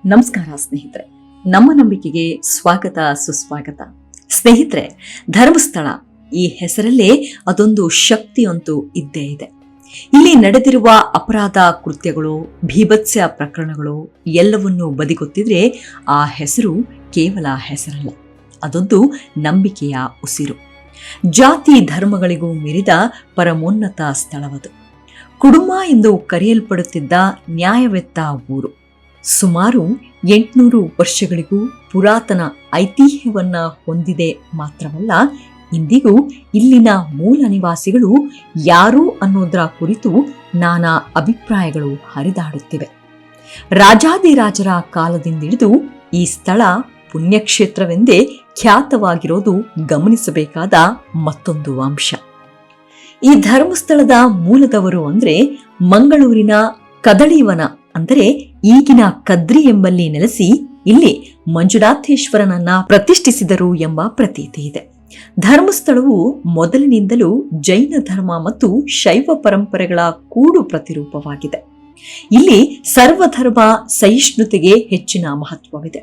ನಮಸ್ಕಾರ ಸ್ನೇಹಿತರೆ, ನಮ್ಮ ನಂಬಿಕೆಗೆ ಸ್ವಾಗತ ಸುಸ್ವಾಗತ. ಸ್ನೇಹಿತರೆ, ಧರ್ಮಸ್ಥಳ ಈ ಹೆಸರಲ್ಲೇ ಅದೊಂದು ಶಕ್ತಿಯಂತೂ ಇದ್ದೇ ಇದೆ. ಇಲ್ಲಿ ನಡೆದಿರುವ ಅಪರಾಧ ಕೃತ್ಯಗಳು, ಭೀಭತ್ಸ ಪ್ರಕರಣಗಳು ಎಲ್ಲವನ್ನೂ ಬದಿಗೊತ್ತಿದ್ರೆ ಆ ಹೆಸರು ಕೇವಲ ಹೆಸರಲ್ಲ, ಅದೊಂದು ನಂಬಿಕೆಯ ಉಸಿರು. ಜಾತಿ ಧರ್ಮಗಳಿಗೂ ಮೀರಿದ ಪರಮೋನ್ನತ ಸ್ಥಳವದು. ಕುಡುಮ ಎಂದು ಕರೆಯಲ್ಪಡುತ್ತಿದ್ದ ನ್ಯಾಯವೆತ್ತ ಊರು ಸುಮಾರು 800 ವರ್ಷಗಳಿಗೂ ಪುರಾತನ ಐತಿಹ್ಯವನ್ನ ಹೊಂದಿದೆ. ಮಾತ್ರವಲ್ಲ, ಇಂದಿಗೂ ಇಲ್ಲಿನ ಮೂಲ ನಿವಾಸಿಗಳು ಯಾರು ಅನ್ನೋದರ ಕುರಿತು ನಾನಾ ಅಭಿಪ್ರಾಯಗಳು ಹರಿದಾಡುತ್ತಿವೆ. ರಾಜಾದಿರಾಜರ ಕಾಲದಿಂದಿಳಿದು ಈ ಸ್ಥಳ ಪುಣ್ಯಕ್ಷೇತ್ರವೆಂದೇ ಖ್ಯಾತವಾಗಿರೋದು ಗಮನಿಸಬೇಕಾದ ಮತ್ತೊಂದು ಅಂಶ. ಈ ಧರ್ಮಸ್ಥಳದ ಮೂಲದವರು ಅಂದ್ರೆ ಮಂಗಳೂರಿನ ಕದಳಿವನ ಅಂದರೆ ಈಗಿನ ಕದ್ರಿ ಎಂಬಲ್ಲಿ ನೆಲೆಸಿ ಇಲ್ಲಿ ಮಂಜುನಾಥೇಶ್ವರನನ್ನ ಪ್ರತಿಷ್ಠಿಸಿದರು ಎಂಬ ಪ್ರತೀತಿ ಇದೆ. ಧರ್ಮಸ್ಥಳವು ಮೊದಲಿನಿಂದಲೂ ಜೈನ ಧರ್ಮ ಮತ್ತು ಶೈವ ಪರಂಪರೆಗಳ ಕೂಡು ಪ್ರತಿರೂಪವಾಗಿದೆ. ಇಲ್ಲಿ ಸರ್ವಧರ್ಮ ಸಹಿಷ್ಣುತೆಗೆ ಹೆಚ್ಚಿನ ಮಹತ್ವವಿದೆ.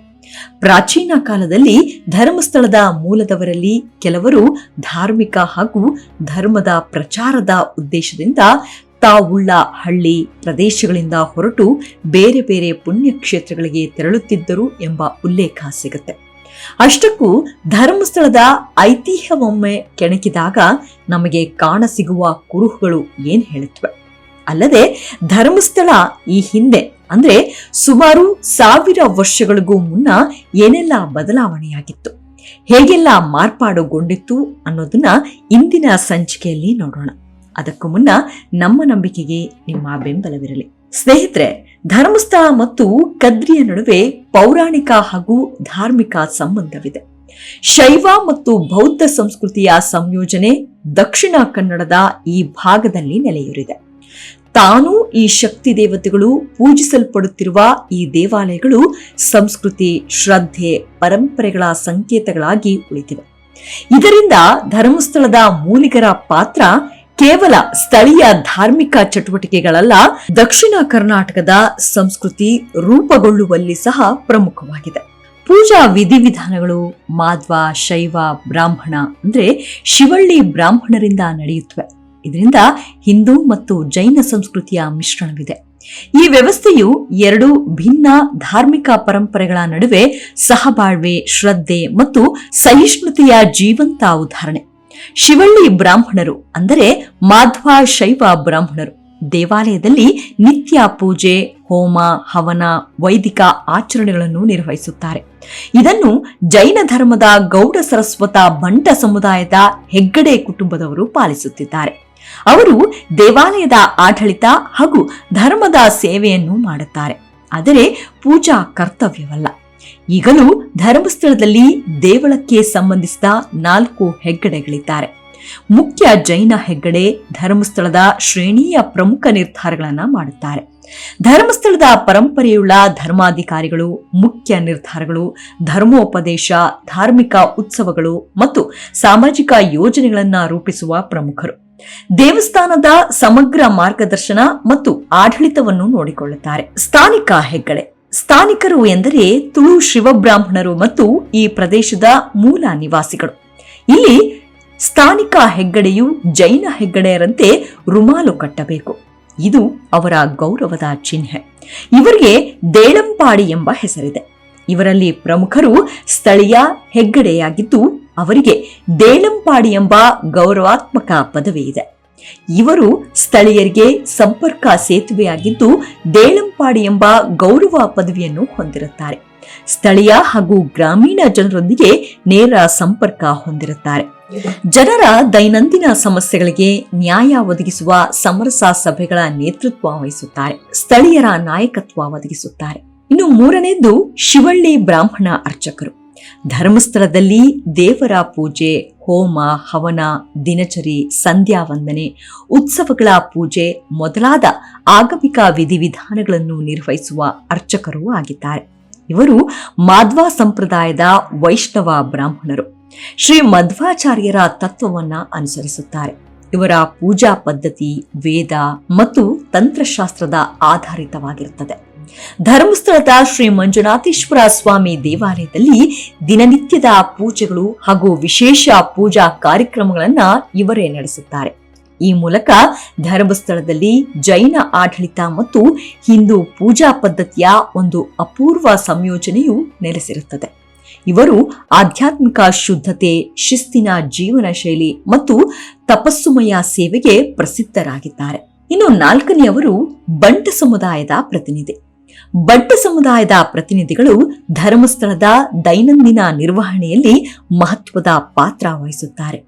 ಪ್ರಾಚೀನ ಕಾಲದಲ್ಲಿ ಧರ್ಮಸ್ಥಳದ ಮೂಲದವರಲ್ಲಿ ಕೆಲವರು ಧಾರ್ಮಿಕ ಹಾಗೂ ಧರ್ಮದ ಪ್ರಚಾರದ ಉದ್ದೇಶದಿಂದ ತಾವುಳ್ಳ ಹಳ್ಳಿ ಪ್ರದೇಶಗಳಿಂದ ಹೊರಟು ಬೇರೆ ಬೇರೆ ಪುಣ್ಯಕ್ಷೇತ್ರಗಳಿಗೆ ತೆರಳುತ್ತಿದ್ದರು ಎಂಬ ಉಲ್ಲೇಖ ಸಿಗುತ್ತೆ. ಅಷ್ಟಕ್ಕೂ ಧರ್ಮಸ್ಥಳದ ಐತಿಹ್ಯವೊಮ್ಮೆ ಕೆಣಕಿದಾಗ ನಮಗೆ ಕಾಣಸಿಗುವ ಕುರುಹುಗಳು ಏನ್ ಹೇಳುತ್ತವೆ. ಅಲ್ಲದೆ ಧರ್ಮಸ್ಥಳ ಈ ಹಿಂದೆ ಅಂದ್ರೆ ಸುಮಾರು 1000 ವರ್ಷಗಳಿಗೂ ಮುನ್ನ ಏನೆಲ್ಲ ಬದಲಾವಣೆಯಾಗಿತ್ತು, ಹೇಗೆಲ್ಲ ಮಾರ್ಪಾಡುಗೊಂಡಿತ್ತು ಅನ್ನೋದನ್ನ ಇಂದಿನ ಸಂಚಿಕೆಯಲ್ಲಿ ನೋಡೋಣ. ಅದಕ್ಕೂ ಮುನ್ನ ನಮ್ಮ ನಂಬಿಕೆಗೆ ನಿಮ್ಮ ಬೆಂಬಲವಿರಲಿ. ಸ್ನೇಹಿತರೆ, ಧರ್ಮಸ್ಥಳ ಮತ್ತು ಕದ್ರಿಯ ನಡುವೆ ಪೌರಾಣಿಕ ಹಾಗೂ ಧಾರ್ಮಿಕ ಸಂಬಂಧವಿದೆ. ಶೈವ ಮತ್ತು ಬೌದ್ಧ ಸಂಸ್ಕೃತಿಯ ಸಂಯೋಜನೆ ದಕ್ಷಿಣ ಕನ್ನಡದ ಈ ಭಾಗದಲ್ಲಿ ನೆಲೆಯೂರಿದೆ. ತಾನೂ ಈ ಶಕ್ತಿ ದೇವತೆಗಳು ಪೂಜಿಸಲ್ಪಡುತ್ತಿರುವ ಈ ದೇವಾಲಯಗಳು ಸಂಸ್ಕೃತಿ, ಶ್ರದ್ಧೆ, ಪರಂಪರೆಗಳ ಸಂಕೇತಗಳಾಗಿ ಉಳಿದಿವೆ. ಇದರಿಂದ ಧರ್ಮಸ್ಥಳದ ಮೂಲಿಗರ ಪಾತ್ರ ಕೇವಲ ಸ್ಥಳೀಯ ಧಾರ್ಮಿಕ ಚಟುವಟಿಕೆಗಳಲ್ಲ, ದಕ್ಷಿಣ ಕರ್ನಾಟಕದ ಸಂಸ್ಕೃತಿ ರೂಪುಗೊಳ್ಳುವಲ್ಲಿ ಸಹ ಪ್ರಮುಖವಾಗಿದೆ. ಪೂಜಾ ವಿಧಿವಿಧಾನಗಳು ಮಾಧ್ವ, ಶೈವ, ಬ್ರಾಹ್ಮಣ ಅಂದ್ರೆ ಶಿವಳ್ಳಿ ಬ್ರಾಹ್ಮಣರಿಂದ ನಡೆಯುತ್ತವೆ. ಇದರಿಂದ ಹಿಂದೂ ಮತ್ತು ಜೈನ ಸಂಸ್ಕೃತಿಯ ಮಿಶ್ರಣವಿದೆ. ಈ ವ್ಯವಸ್ಥೆಯು ಎರಡು ಭಿನ್ನ ಧಾರ್ಮಿಕ ಪರಂಪರೆಗಳ ನಡುವೆ ಸಹಬಾಳ್ವೆ, ಶ್ರದ್ಧೆ ಮತ್ತು ಸಹಿಷ್ಣುತೆಯ ಜೀವಂತ ಉದಾಹರಣೆ. ಶಿವಳ್ಳಿ ಬ್ರಾಹ್ಮಣರು ಅಂದರೆ ಮಾಧ್ವ ಶೈವ ಬ್ರಾಹ್ಮಣರು ದೇವಾಲಯದಲ್ಲಿ ನಿತ್ಯ ಪೂಜೆ, ಹೋಮ, ಹವನ, ವೈದಿಕ ಆಚರಣೆಗಳನ್ನು ನಿರ್ವಹಿಸುತ್ತಾರೆ. ಇದನ್ನು ಜೈನ ಧರ್ಮದ ಗೌಡ ಸರಸ್ವತ ಬಂಟ ಸಮುದಾಯದ ಹೆಗ್ಗಡೆ ಕುಟುಂಬದವರು ಪಾಲಿಸುತ್ತಿದ್ದಾರೆ. ಅವರು ದೇವಾಲಯದ ಆಡಳಿತ ಹಾಗೂ ಧರ್ಮದ ಸೇವೆಯನ್ನು ಮಾಡುತ್ತಾರೆ, ಆದರೆ ಪೂಜಾ ಕರ್ತವ್ಯವಲ್ಲ. ಈಗಲೂ ಧರ್ಮಸ್ಥಳದಲ್ಲಿ ದೇವಳಕ್ಕೆ ಸಂಬಂಧಿಸಿದ 4 ಹೆಗ್ಗಡೆಗಳಿದ್ದಾರೆ. ಮುಖ್ಯ ಜೈನ ಹೆಗ್ಗಡೆ ಧರ್ಮಸ್ಥಳದ ಶ್ರೇಣಿಯ ಪ್ರಮುಖ ನಿರ್ಧಾರಗಳನ್ನು ಮಾಡುತ್ತಾರೆ. ಧರ್ಮಸ್ಥಳದ ಪರಂಪರೆಯುಳ್ಳ ಧರ್ಮಾಧಿಕಾರಿಗಳು ಮುಖ್ಯ ನಿರ್ಧಾರಗಳು, ಧರ್ಮೋಪದೇಶ, ಧಾರ್ಮಿಕ ಉತ್ಸವಗಳು ಮತ್ತು ಸಾಮಾಜಿಕ ಯೋಜನೆಗಳನ್ನು ರೂಪಿಸುವ ಪ್ರಮುಖರು. ದೇವಸ್ಥಾನದ ಸಮಗ್ರ ಮಾರ್ಗದರ್ಶನ ಮತ್ತು ಆಡಳಿತವನ್ನು ನೋಡಿಕೊಳ್ಳುತ್ತಾರೆ. ಸ್ಥಾನಿಕ ಹೆಗ್ಗಡೆ. ಸ್ಥಾನಿಕರು ಎಂದರೆ ತುಳು ಶಿವಬ್ರಾಹ್ಮಣರು ಮತ್ತು ಈ ಪ್ರದೇಶದ ಮೂಲ ನಿವಾಸಿಗಳು. ಇಲ್ಲಿ ಸ್ಥಾನಿಕ ಹೆಗ್ಗಡೆಯು ಜೈನ ಹೆಗ್ಗಡೆಯರಂತೆ ರುಮಾಲು ಕಟ್ಟಬೇಕು. ಇದು ಅವರ ಗೌರವದ ಚಿಹ್ನೆ. ಇವರಿಗೆ ದೇಳಂಪಾಡಿ ಎಂಬ ಹೆಸರಿದೆ. ಇವರಲ್ಲಿ ಪ್ರಮುಖರು ಸ್ಥಳೀಯ ಹೆಗ್ಗಡೆಯಾಗಿದ್ದು ಅವರಿಗೆ ದೇಳಂಪಾಡಿ ಎಂಬ ಗೌರವಾತ್ಮಕ ಪದವಿ ಇದೆ. ಇವರು ಸ್ಥಳೀಯರಿಗೆ ಸಂಪರ್ಕ ಸೇತುವೆಯಾಗಿದ್ದು ದೇಳಂಪಾಡಿ ಎಂಬ ಗೌರವ ಪದವಿಯನ್ನು ಹೊಂದಿರುತ್ತಾರೆ. ಸ್ಥಳೀಯ ಹಾಗೂ ಗ್ರಾಮೀಣ ಜನರೊಂದಿಗೆ ನೇರ ಸಂಪರ್ಕ ಹೊಂದಿರುತ್ತಾರೆ. ಜನರ ದೈನಂದಿನ ಸಮಸ್ಯೆಗಳಿಗೆ ನ್ಯಾಯ ಒದಗಿಸುವ ಸಮರಸ ಸಭೆಗಳ ನೇತೃತ್ವ ವಹಿಸುತ್ತಾರೆ. ಸ್ಥಳೀಯರ ನಾಯಕತ್ವ ಒದಗಿಸುತ್ತಾರೆ. ಇನ್ನು 3ನೇದು ಶಿವಳ್ಳಿ ಬ್ರಾಹ್ಮಣ ಅರ್ಚಕರು. ಧರ್ಮಸ್ಥಳದಲ್ಲಿ ದೇವರ ಪೂಜೆ, ಹೋಮ, ಹವನ, ದಿನಚರಿ, ಸಂಧ್ಯಾ ವಂದನೆ, ಉತ್ಸವಗಳ ಪೂಜೆ ಮೊದಲಾದ ಆಗಮಿಕ ವಿಧಿವಿಧಾನಗಳನ್ನು ನಿರ್ವಹಿಸುವ ಅರ್ಚಕರು ಆಗಿದ್ದಾರೆ. ಇವರು ಮಾಧ್ವ ಸಂಪ್ರದಾಯದ ವೈಷ್ಣವ ಬ್ರಾಹ್ಮಣರು. ಶ್ರೀ ಮಧ್ವಾಚಾರ್ಯರ ತತ್ವವನ್ನ ಅನುಸರಿಸುತ್ತಾರೆ. ಇವರ ಪೂಜಾ ಪದ್ಧತಿ ವೇದ ಮತ್ತು ತಂತ್ರಶಾಸ್ತ್ರದ ಆಧಾರಿತವಾಗಿರುತ್ತದೆ. ಧರ್ಮಸ್ಥಳದ ಶ್ರೀ ಮಂಜುನಾಥೇಶ್ವರ ಸ್ವಾಮಿ ದೇವಾಲಯದಲ್ಲಿ ದಿನನಿತ್ಯದ ಪೂಜೆಗಳು ಹಾಗೂ ವಿಶೇಷ ಪೂಜಾ ಕಾರ್ಯಕ್ರಮಗಳನ್ನ ಇವರೇ ನಡೆಸುತ್ತಾರೆ. ಈ ಮೂಲಕ ಧರ್ಮಸ್ಥಳದಲ್ಲಿ ಜೈನ ಆಡಳಿತ ಮತ್ತು ಹಿಂದೂ ಪೂಜಾ ಪದ್ಧತಿಯ ಒಂದು ಅಪೂರ್ವ ಸಂಯೋಜನೆಯು ನೆಲೆಸಿರುತ್ತದೆ. ಇವರು ಆಧ್ಯಾತ್ಮಿಕ ಶುದ್ಧತೆ, ಶಿಸ್ತಿನ ಜೀವನ ಶೈಲಿ ಮತ್ತು ತಪಸ್ಸುಮಯ ಸೇವೆಗೆ ಪ್ರಸಿದ್ಧರಾಗಿದ್ದಾರೆ. ಇನ್ನು 4ನೆಯವರು ಬಂಟ ಸಮುದಾಯದ ಪ್ರತಿನಿಧಿ. ಬಂಟ ಸಮುದಾಯದ ಪ್ರತಿನಿಧಿಗಳು ಧರ್ಮಸ್ಥಳದ ದೈನಂದಿನ ನಿರ್ವಹಣೆಯಲ್ಲಿ ಮಹತ್ವದ ಪಾತ್ರ ವಹಿಸುತ್ತಾರೆ.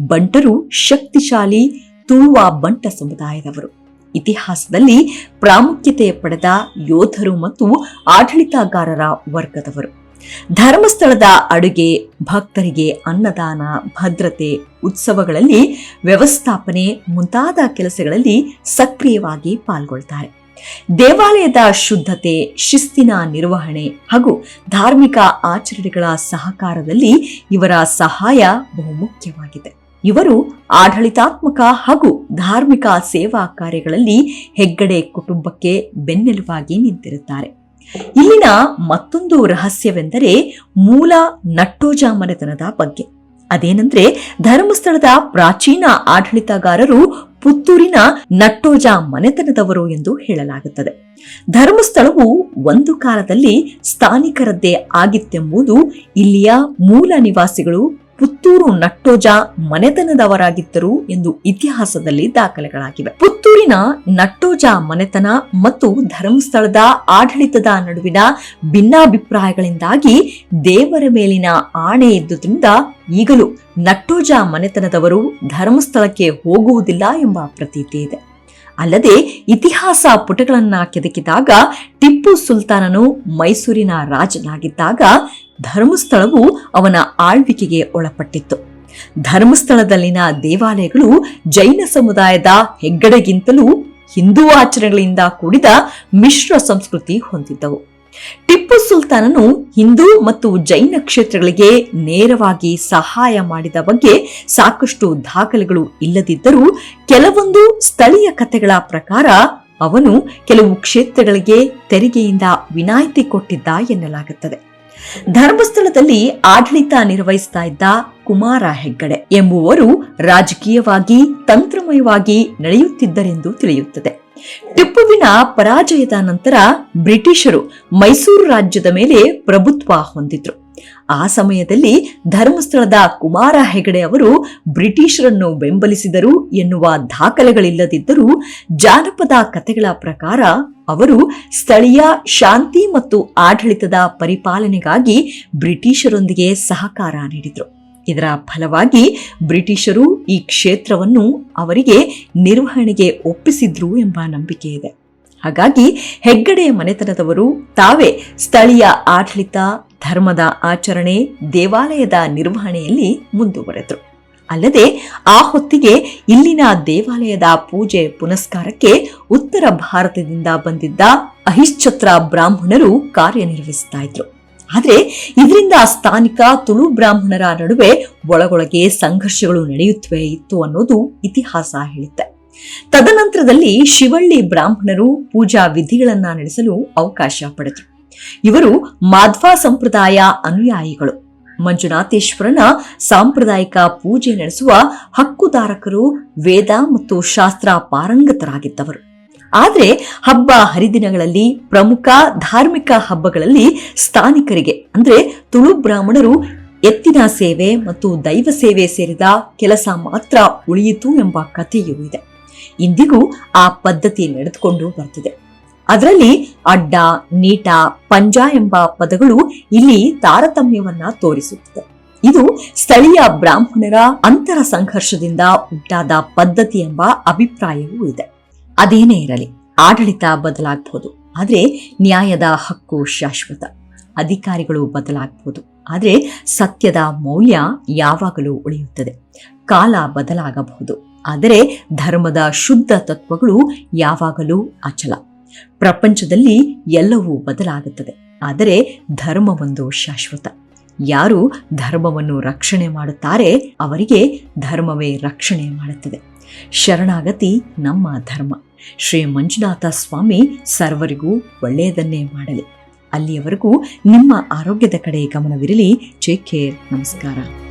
ಬಂಟರು ಶಕ್ತಿಶಾಲಿ ತುಳುವ ಬಂಟ ಸಮುದಾಯದವರು. ಇತಿಹಾಸದಲ್ಲಿ ಪ್ರಾಮುಖ್ಯತೆ ಪಡೆದ ಯೋಧರು ಮತ್ತು ಆಡಳಿತಗಾರರ ವರ್ಗದವರು. ಧರ್ಮಸ್ಥಳದ ಅಡುಗೆ, ಭಕ್ತರಿಗೆ ಅನ್ನದಾನ, ಭದ್ರತೆ, ಉತ್ಸವಗಳಲ್ಲಿ ವ್ಯವಸ್ಥಾಪನೆ ಮುಂತಾದ ಕೆಲಸಗಳಲ್ಲಿ ಸಕ್ರಿಯವಾಗಿ ಪಾಲ್ಗೊಳ್ತಾರೆ. ದೇವಾಲಯದ ಶುದ್ಧತೆ, ಶಿಸ್ತಿನ ನಿರ್ವಹಣೆ ಹಾಗೂ ಧಾರ್ಮಿಕ ಆಚರಣೆಗಳ ಸಹಕಾರದಲ್ಲಿ ಇವರ ಸಹಾಯ ಬಹುಮುಖ್ಯವಾಗಿದೆ. ಇವರು ಆಡಳಿತಾತ್ಮಕ ಹಾಗೂ ಧಾರ್ಮಿಕ ಸೇವಾ ಕಾರ್ಯಗಳಲ್ಲಿ ಹೆಗ್ಗಡೆ ಕುಟುಂಬಕ್ಕೆ ಬೆನ್ನೆಲುಬಾಗಿ ನಿಂತಿರುತ್ತಾರೆ. ಇಲ್ಲಿನ ಮತ್ತೊಂದು ರಹಸ್ಯವೆಂದರೆ ಮೂಲ ನಟ್ಟೋಜ ಮನೆತನದ ಬಗ್ಗೆ. ಅದೇನೆಂದ್ರೆ, ಧರ್ಮಸ್ಥಳದ ಪ್ರಾಚೀನ ಆಡಳಿತಗಾರರು ಪುತ್ತೂರಿನ ನಟ್ಟೋಜ ಮನೆತನದವರು ಎಂದು ಹೇಳಲಾಗುತ್ತದೆ. ಧರ್ಮಸ್ಥಳವು ಒಂದು ಕಾಲದಲ್ಲಿ ಸ್ಥಾನಿಕರದ್ದೇ ಆಗಿತ್ತೆಂಬುದು ಇಲ್ಲಿಯ ಮೂಲ ನಿವಾಸಿಗಳು ಪುತ್ತೂರು ನಟ್ಟೋಜ ಮನೆತನದವರಾಗಿದ್ದರು ಎಂದು ಇತಿಹಾಸದಲ್ಲಿ ದಾಖಲೆಗಳಾಗಿವೆ. ಪುತ್ತೂರಿನ ನಟ್ಟೋಜ ಮನೆತನ ಮತ್ತು ಧರ್ಮಸ್ಥಳದ ಆಡಳಿತದ ನಡುವಿನ ಭಿನ್ನಾಭಿಪ್ರಾಯಗಳಿಂದಾಗಿ ದೇವರ ಮೇಲಿನ ಆಣೆ ಇದ್ದುದರಿಂದ ಈಗಲೂ ನಟ್ಟೋಜ ಮನೆತನದವರು ಧರ್ಮಸ್ಥಳಕ್ಕೆ ಹೋಗುವುದಿಲ್ಲ ಎಂಬ ಪ್ರತೀತಿ ಇದೆ. ಅಲ್ಲದೆ ಇತಿಹಾಸ ಪುಟಗಳನ್ನ ಕೆದಕಿದಾಗ ಟಿಪ್ಪು ಸುಲ್ತಾನನು ಮೈಸೂರಿನ ರಾಜನಾಗಿದ್ದಾಗ ಧರ್ಮಸ್ಥಳವು ಅವನ ಆಳ್ವಿಕೆಗೆ ಒಳಪಟ್ಟಿತ್ತು. ಧರ್ಮಸ್ಥಳದಲ್ಲಿನ ದೇವಾಲಯಗಳು ಜೈನ ಸಮುದಾಯದ ಹೆಗ್ಗಡೆಗಿಂತಲೂ ಹಿಂದೂ ಆಚರಣೆಗಳಿಂದ ಕೂಡಿದ ಮಿಶ್ರ ಸಂಸ್ಕೃತಿ ಹೊಂದಿದ್ದವು. ಟಿಪ್ಪು ಸುಲ್ತಾನನು ಹಿಂದೂ ಮತ್ತು ಜೈನ ಕ್ಷೇತ್ರಗಳಿಗೆ ನೇರವಾಗಿ ಸಹಾಯ ಮಾಡಿದ ಬಗ್ಗೆ ಸಾಕಷ್ಟು ದಾಖಲೆಗಳು ಇಲ್ಲದಿದ್ದರೂ ಕೆಲವೊಂದು ಸ್ಥಳೀಯ ಕಥೆಗಳ ಪ್ರಕಾರ ಅವನು ಕೆಲವು ಕ್ಷೇತ್ರಗಳಿಗೆ ತೆರಿಗೆಯಿಂದ ವಿನಾಯಿತಿ ಕೊಟ್ಟಿದ್ದ ಎನ್ನಲಾಗುತ್ತದೆ. ಧರ್ಮಸ್ಥಳದಲ್ಲಿ ಆಡಳಿತ ನಿರ್ವಹಿಸ್ತಾ ಇದ್ದ ಕುಮಾರ ಹೆಗ್ಗಡೆ ಎಂಬುವರು ರಾಜಕೀಯವಾಗಿ ತಂತ್ರಮಯವಾಗಿ ನಡೆಯುತ್ತಿದ್ದರೆಂದು ತಿಳಿಯುತ್ತದೆ. ಟಿಪ್ಪುವಿನ ಪರಾಜಯದ ನಂತರ ಬ್ರಿಟಿಷರು ಮೈಸೂರು ರಾಜ್ಯದ ಮೇಲೆ ಪ್ರಭುತ್ವ ಹೊಂದಿದ್ರು. ಆ ಸಮಯದಲ್ಲಿ ಧರ್ಮಸ್ಥಳದ ಕುಮಾರ ಹೆಗಡೆ ಅವರು ಬ್ರಿಟಿಷರನ್ನು ಬೆಂಬಲಿಸಿದರು ಎನ್ನುವ ದಾಖಲೆಗಳಿಲ್ಲದಿದ್ದರೂ ಜಾನಪದ ಕಥೆಗಳ ಪ್ರಕಾರ ಅವರು ಸ್ಥಳೀಯ ಶಾಂತಿ ಮತ್ತು ಆಡಳಿತದ ಪರಿಪಾಲನೆಗಾಗಿ ಬ್ರಿಟಿಷರೊಂದಿಗೆ ಸಹಕಾರ ನೀಡಿದರು. ಇದರ ಫಲವಾಗಿ ಬ್ರಿಟಿಷರು ಈ ಕ್ಷೇತ್ರವನ್ನು ಅವರಿಗೆ ನಿರ್ವಹಣೆಗೆ ಒಪ್ಪಿಸಿದ್ರು ಎಂಬ ನಂಬಿಕೆ ಇದೆ. ಹಾಗಾಗಿ ಹೆಗ್ಗಡೆ ಮನೆತನದವರು ತಾವೇ ಸ್ಥಳೀಯ ಆಡಳಿತ, ಧರ್ಮದ ಆಚರಣೆ, ದೇವಾಲಯದ ನಿರ್ವಹಣೆಯಲ್ಲಿ ಮುಂದುವರೆದರು. ಅಲ್ಲದೆ ಆ ಹೊತ್ತಿಗೆ ಇಲ್ಲಿನ ದೇವಾಲಯದ ಪೂಜೆ ಪುನಸ್ಕಾರಕ್ಕೆ ಉತ್ತರ ಭಾರತದಿಂದ ಬಂದಿದ್ದ ಅಹಿಶ್ಚತ್ರ ಬ್ರಾಹ್ಮಣರು ಕಾರ್ಯನಿರ್ವಹಿಸ್ತಾ ಇದ್ರು. ಆದ್ರೆ ಇದರಿಂದ ಸ್ಥಾನಿಕ ತುಳು ಬ್ರಾಹ್ಮಣರ ನಡುವೆ ಒಳಗೊಳಗೆ ಸಂಘರ್ಷಗಳು ನಡೆಯುತ್ತವೆ ಇತ್ತು ಅನ್ನೋದು ಇತಿಹಾಸ ಹೇಳುತ್ತೆ. ತದನಂತರದಲ್ಲಿ ಶಿವಳ್ಳಿ ಬ್ರಾಹ್ಮಣರು ಪೂಜಾ ವಿಧಿಗಳನ್ನ ನಡೆಸಲು ಅವಕಾಶ ಪಡೆದರು. ಇವರು ಮಾಧ್ವ ಸಂಪ್ರದಾಯ ಅನುಯಾಯಿಗಳು. ಮಂಜುನಾಥೇಶ್ವರನ ಸಾಂಪ್ರದಾಯಿಕ ಪೂಜೆ ನಡೆಸುವ ಹಕ್ಕುದಾರಕರು, ವೇದ ಮತ್ತು ಶಾಸ್ತ್ರ ಪಾರಂಗತರಾಗಿದ್ದವರು. ಆದರೆ ಹಬ್ಬ ಹರಿದಿನಗಳಲ್ಲಿ, ಪ್ರಮುಖ ಧಾರ್ಮಿಕ ಹಬ್ಬಗಳಲ್ಲಿ ಸ್ಥಾನಿಕರಿಗೆ ಅಂದ್ರೆ ತುಳು ಬ್ರಾಹ್ಮಣರು ಎತ್ತಿನ ಸೇವೆ ಮತ್ತು ದೈವ ಸೇವೆ ಸೇರಿದ ಕೆಲಸ ಮಾತ್ರ ಉಳಿಯಿತು ಎಂಬ ಕಥೆಯೂ ಇದೆ. ಇಂದಿಗೂ ಆ ಪದ್ಧತಿ ನಡೆದುಕೊಂಡು ಬರ್ತಿದೆ. ಅದರಲ್ಲಿ ಅಡ್ಡ, ನೀಟ, ಪಂಜ ಎಂಬ ಪದಗಳು ಇಲ್ಲಿ ತಾರತಮ್ಯವನ್ನ ತೋರಿಸುತ್ತದೆ. ಇದು ಸ್ಥಳೀಯ ಬ್ರಾಹ್ಮಣರ ಅಂತರ ಸಂಘರ್ಷದಿಂದ ಉಂಟಾದ ಪದ್ಧತಿ ಎಂಬ ಅಭಿಪ್ರಾಯವೂ ಇದೆ. ಅದೇನೇ ಇರಲಿ, ಆಡಳಿತ ಬದಲಾಗಬಹುದು, ಆದ್ರೆ ನ್ಯಾಯದ ಹಕ್ಕು ಶಾಶ್ವತ. ಅಧಿಕಾರಿಗಳು ಬದಲಾಗಬಹುದು, ಆದ್ರೆ ಸತ್ಯದ ಮೌಲ್ಯ ಯಾವಾಗಲೂ ಉಳಿಯುತ್ತದೆ. ಕಾಲ ಬದಲಾಗಬಹುದು, ಆದರೆ ಧರ್ಮದ ಶುದ್ಧ ತತ್ವಗಳು ಯಾವಾಗಲೂ ಅಚಲ. ಪ್ರಪಂಚದಲ್ಲಿ ಎಲ್ಲವೂ ಬದಲಾಗುತ್ತದೆ, ಆದರೆ ಧರ್ಮವೊಂದು ಶಾಶ್ವತ. ಯಾರು ಧರ್ಮವನ್ನು ರಕ್ಷಣೆ ಮಾಡುತ್ತಾರೆ ಅವರಿಗೆ ಧರ್ಮವೇ ರಕ್ಷಣೆ ಮಾಡುತ್ತದೆ. ಶರಣಾಗತಿ ನಮ್ಮ ಧರ್ಮ. ಶ್ರೀ ಮಂಜುನಾಥ ಸ್ವಾಮಿ ಸರ್ವರಿಗೂ ಒಳ್ಳೆಯದನ್ನೇ ಮಾಡಲಿ. ಅಲ್ಲಿಯವರೆಗೂ ನಿಮ್ಮ ಆರೋಗ್ಯದ ಕಡೆ ಗಮನವಿರಲಿ. Take care. ನಮಸ್ಕಾರ.